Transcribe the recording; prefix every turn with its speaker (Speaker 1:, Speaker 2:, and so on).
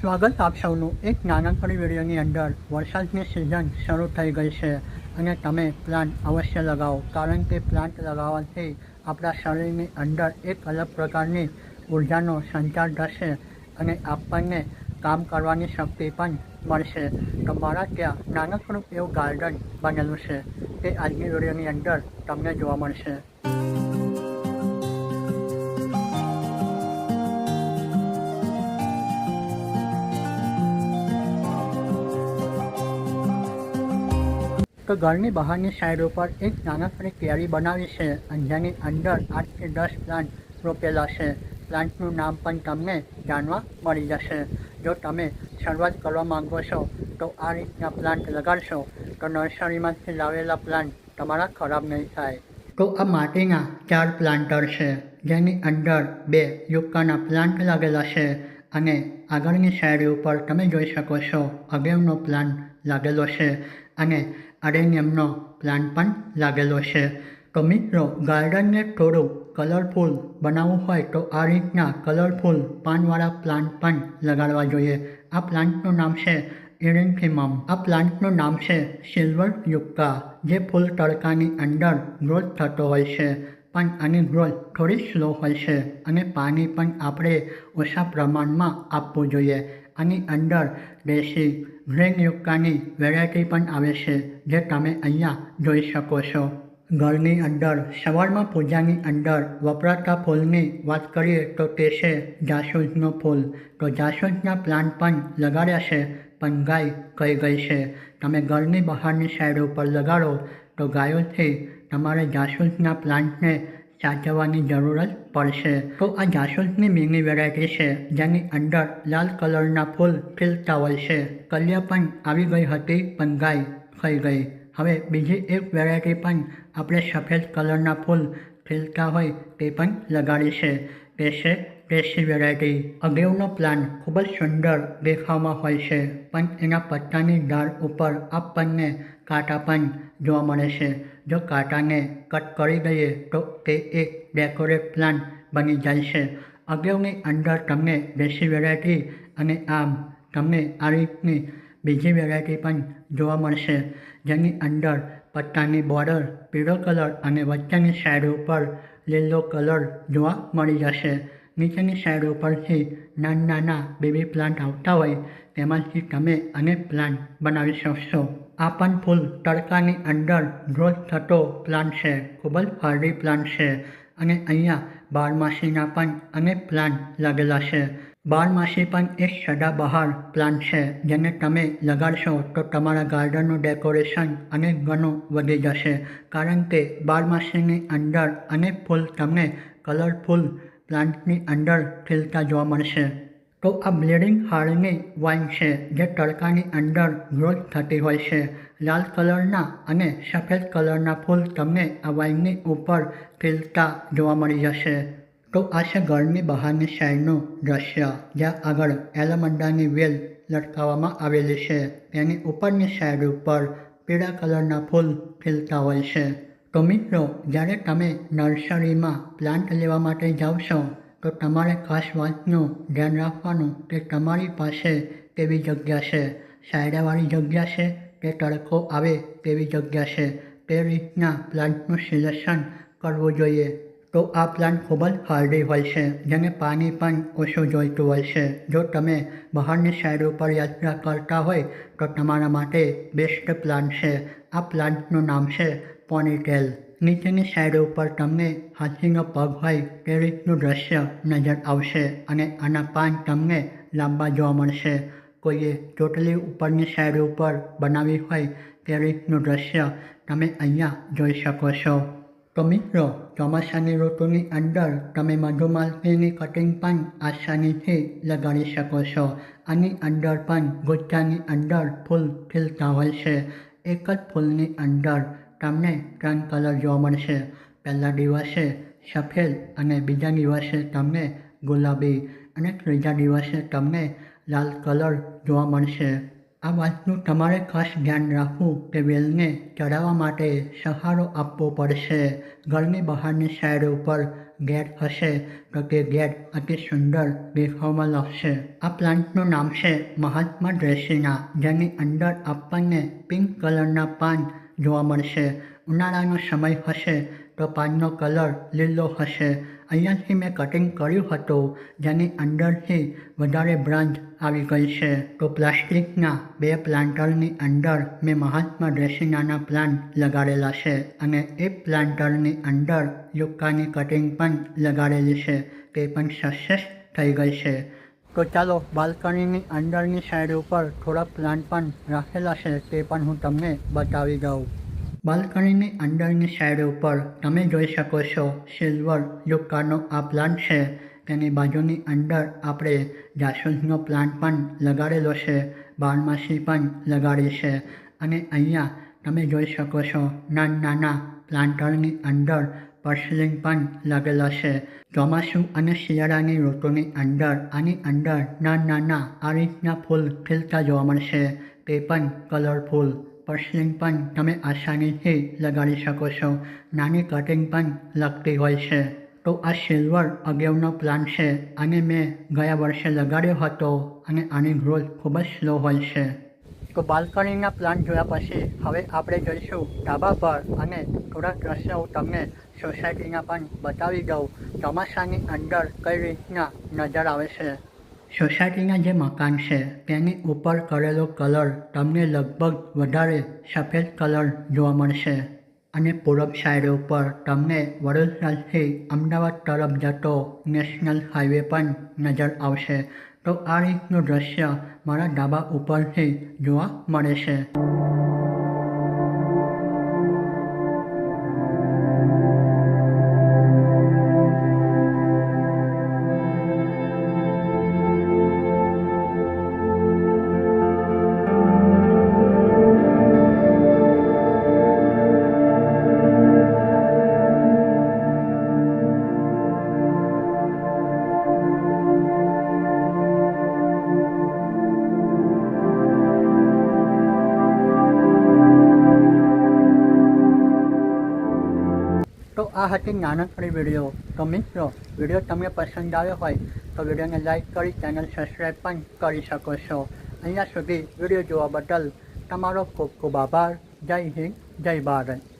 Speaker 1: સ્વાગત આપ સૌનું એક નાનકડી વિડીયોની અંદર. વરસાદની સિઝન શરૂ થઈ ગઈ છે અને તમે પ્લાન્ટ અવશ્ય લગાવો, કારણ કે પ્લાન્ટ લગાવવાથી આપણા શરીરની અંદર એક અલગ પ્રકારની ઉર્જાનો સંચાર થશે અને આપણને કામ કરવાની શક્તિ પણ મળશે. તો મારા ત્યાં નાનકડું એવું ગાર્ડન બનેલું છે, તે આજની વિડીયોની અંદર તમને જોવા મળશે. તો ઘરની બહારની સાઈડ ઉપર એક નાનકડી ક્યારી બનાવી છે અને જેની અંદર 8 થી 10 પ્લાન્ટ રોપેલા છે. પ્લાન્ટનું નામ પણ તમને જાણવા મળી જશે. જો તમે શરૂઆત કરવા માંગો છો તો આ રીતના પ્લાન્ટ લગાડશો તો નર્સરીમાંથી લાવેલા પ્લાન્ટ તમારા ખરાબ નહીં થાય. તો આ માટીના 4 પ્લાન્ટર છે, જેની અંદર 2 યુક્કાના પ્લાન્ટ લાગેલા છે અને આગળની સાઈડ ઉપર તમે જોઈ શકો છો અગેવનો પ્લાન્ટ લાગેલો છે અને અરેનિયમનો પ્લાન્ટ પણ લાગેલો છે. તો મિત્રો, ગાર્ડનને થોડું કલરફુલ બનાવવું હોય તો આ રીતના કલરફુલ પાનવાળા પ્લાન્ટ પણ લગાડવા જોઈએ. આ પ્લાન્ટનું નામ છે ઇરિન્થિમમ. આ પ્લાન્ટનું નામ છે સિલ્વર યુક્કા, જે ફૂલ તડકાની અંદર ગ્રોથ થતો હોય છે, પણ આની ગ્રોથ થોડી સ્લો હોય છે અને પાણી પણ આપણે ઓછા પ્રમાણમાં આપવું જોઈએ. આની અંદર દેશી ગ્રીન યુક્કાની વેરાયટી પણ આવે છે, જે તમે અહીંયા જોઈ શકો છો. ઘરની અંદર સવારમાં પૂજાની અંદર વપરાતા ફૂલની વાત કરીએ તો તે છે જાસૂદનું ફૂલ. તો જાસૂદના પ્લાન્ટ પણ લગાડ્યા છે, પણ ગાય ખાઈ ગઈ છે. તમે ઘરની બહારની સાઈડ ઉપર લગાડો તો ગાયોથી તમારે જાસૂદના પ્લાન્ટને સાચવવાની જરૂરત પડશે. તો આ જાસૂદની મિની વેરાયટી છે, જેની અંદર લાલ કલરના ફૂલ ખીલતા હોય છે. કલિયા પણ આવી ગઈ હતી, પણ ગાય ખાઈ ગઈ. હવે બીજી એક વેરાયટી પણ આપણે સફેદ કલરના ફૂલ ખીલતા હોય તે પણ લગાડી છે, તે છે દેશી વેરાયટી. અગેવનો પ્લાન્ટ ખૂબ જ સુંદર દેખાવમાં હોય છે, પણ એના પત્તાની ડાળ ઉપર આપણને કાંટા પણ જોવા મળે છે. જો કાંટાને કટ કરી દઈએ તો તે એક ડેકોરેટ પ્લાન્ટ બની જાય છે. અગેવની અંદર તમને દેશી વેરાયટી અને આમ તમને આ રીતની બીજી વેરાયટી પણ જોવા મળશે, જેની અંદર પત્તાની બોર્ડર પીળો કલર અને વચ્ચેની સાઈડ ઉપર લીલો કલર જોવા મળી જશે. નીચેની સાઈડ ઉપરથી નાના બેબી પ્લાન્ટ આવતા હોય તેમાંથી તમે અનેક પ્લાન્ટ બનાવી શકશો. આ પણ ફૂલ તડકાની અંદર ગ્રોથ થતો પ્લાન્ટ છે, ખૂબ જ હાર્ડી પ્લાન્ટ છે અને અહીંયા બારમાસીના પણ અનેક પ્લાન્ટ લાગેલા છે. બારમાસી પણ એક સદાબહાર પ્લાન્ટ છે, જેને તમે લગાડશો તો તમારા ગાર્ડનનું ડેકોરેશન અનેક ગણું વધી જશે, કારણ કે બારમાસીની અંદર અનેક ફૂલ તમને કલરફુલ પ્લાન્ટની અંદર ખીલતા જોવા મળશે. તો આ બ્લીડિંગ હાર્ટની વાઇન છે, જે તડકાની અંદર ગ્રોથ થતી હોય છે. લાલ કલરના અને સફેદ કલરના ફૂલ તમને આ વાઇનની ઉપર ખીલતા જોવા મળી જશે. તો આ છે ઘરની બહારની સાઈડનું દ્રશ્ય, જ્યાં આગળ એલમંડાની વેલ લટકાવવામાં આવેલી છે. તેની ઉપરની સાઈડ ઉપર પીળા કલરના ફૂલ ખીલતા હોય છે. તો મિત્રો, જ્યારે તમે નર્સરીમાં પ્લાન્ટ લેવા માટે જાઓ છો તો તમારે ખાસ વાતનું ધ્યાન રાખવાનું કે તમારી પાસે કેવી જગ્યા છે. છાંયડાવાળી જગ્યા છે કે તડકો આવે તેવી જગ્યા છે, તે રીતના પ્લાન્ટનું સિલેક્શન કરવું જોઈએ. તો આ પ્લાન્ટ ખૂબ જ હાર્ડી હોય છે, જેને પાણી પણ ઓછું જોઈતું હોય છે. જો તમે બહારની સાઈડ ઉપર યાત્રા કરતા હોય તો તમારા માટે બેસ્ટ પ્લાન્ટ છે. આ પ્લાન્ટનું નામ છે પોનીટેલ. નીચેની સાઈડ ઉપર તમને હાથીનો પગ હોય તે રીતનું દ્રશ્ય નજર આવશે અને આના પાન તમને લાંબા જોવા મળશે. કોઈએ ચોટલી ઉપરની સાઈડ ઉપર બનાવી હોય તે રીતનું દ્રશ્ય તમે અહીંયા જોઈ શકો છો. તો મિત્રો, ચોમાસાની ઋતુની અંદર તમે મધુમાલતીની કટિંગ પણ આસાનીથી લગાડી શકો છો. આની અંદર પણ ગુચ્છાની અંદર ફૂલ ખીલતા હોય છે. એક જ ફૂલની અંદર તમને 3 કલર જોવા મળશે. પહેલા દિવસે સફેદ અને બીજા દિવસે તમને ગુલાબી અને ત્રીજા દિવસે તમને લાલ કલર જોવા મળશે. આ વાતનું તમારે ખાસ ધ્યાન રાખવું કે વેલને ચડાવવા માટે સહારો આપવો પડશે. ઘરની બહારની સાઈડ ઉપર ગેટ હશે તો તે ગેટ અતિ સુંદર દેખાવમાં લાગશે. આ પ્લાન્ટનું નામ છે મહાત્મા ડ્રેસિના, જેની અંદર આપણને પિંક કલરના પાન જોવા મળશે. ઉનાળાનો સમય હશે તો પાનનો કલર લીલો હશે. અહીંયાથી મેં કટિંગ કર્યું હતું, જેની અંદરથી વધારે બ્રાન્ચ આવી ગઈ છે. તો પ્લાસ્ટિકના 2 પ્લાન્ટરની અંદર મેં મહાત્મા ડ્રેસિનાના પ્લાન્ટ લગાડેલા છે અને એ પ્લાન્ટરની અંદર યુક્કાની કટિંગ પણ લગાડેલી છે. તે પણ સક્સેસ થઈ ગઈ છે. તો ચાલો બાલ્કનીની અંદરની સાઈડ ઉપર થોડા પ્લાન્ટ પણ રાખેલા છે તે પણ હું તમને બતાવી દઉં. બાલ્કનીની અંદરની સાઈડ ઉપર તમે જોઈ શકો છો સિલ્વર યુક્કાનો આ પ્લાન્ટ છે. તેની બાજુની અંદર આપણે જાસૂદનો પ્લાન્ટ પણ લગાડેલો છે, બારમાસી પણ લગાડી છે અને અહીંયા તમે જોઈ શકો છો નાના પ્લાન્ટરની અંદર પર્સલિંગ પણ લાગેલા છે. ચોમાસું અને શિયાળાની ઋતુની અંદર આની અંદર નાના આ રીતના ફૂલ ખીલતા જોવા મળશે, તે પણ કલરફુલ. પર્સલિંગ પણ તમે આસાનીથી લગાડી શકો છો. નાની કટિંગ પણ લાગતી હોય છે. તો આ સિલ્વર અગેવનો પ્લાન્ટ છે. આને મેં ગયા વર્ષે લગાડ્યો હતો અને આની ગ્રોથ ખૂબ જ સ્લો હોય છે. તો બાલ્કનીના પ્લાન્ટ જોયા પછી હવે આપણે જઈશું ધાબા પર અને થોડાક દ્રશ્યો હું તમને સોસાયટીના પણ બતાવી દઉં. ચોમાસાની અંદર કઈ રીતના નજર આવે છે. સોસાયટીના જે મકાન છે તેની ઉપર કરેલો કલર તમને લગભગ વધારે સફેદ કલર જોવા મળશે અને પૂરબ સાઈડ ઉપર તમને વડોદરાથી અમદાવાદ તરફ જતો નેશનલ હાઈવે પણ નજર આવશે. તો આ રીતનું દ્રશ્ય મારા ધાબા ઉપરથી જોવા મળે છે. તો આ હતી નાનકડી વિડીયો. તો મિત્રો, વિડીયો તમને પસંદ આવ્યો હોય તો વિડીયોને લાઈક કરી ચેનલ સબસ્ક્રાઈબ પણ કરી શકો છો. અહીંયા સુધી વિડીયો જોવા બદલ તમારો ખૂબ ખૂબ આભાર. જય હિન્દ, જય ભારત.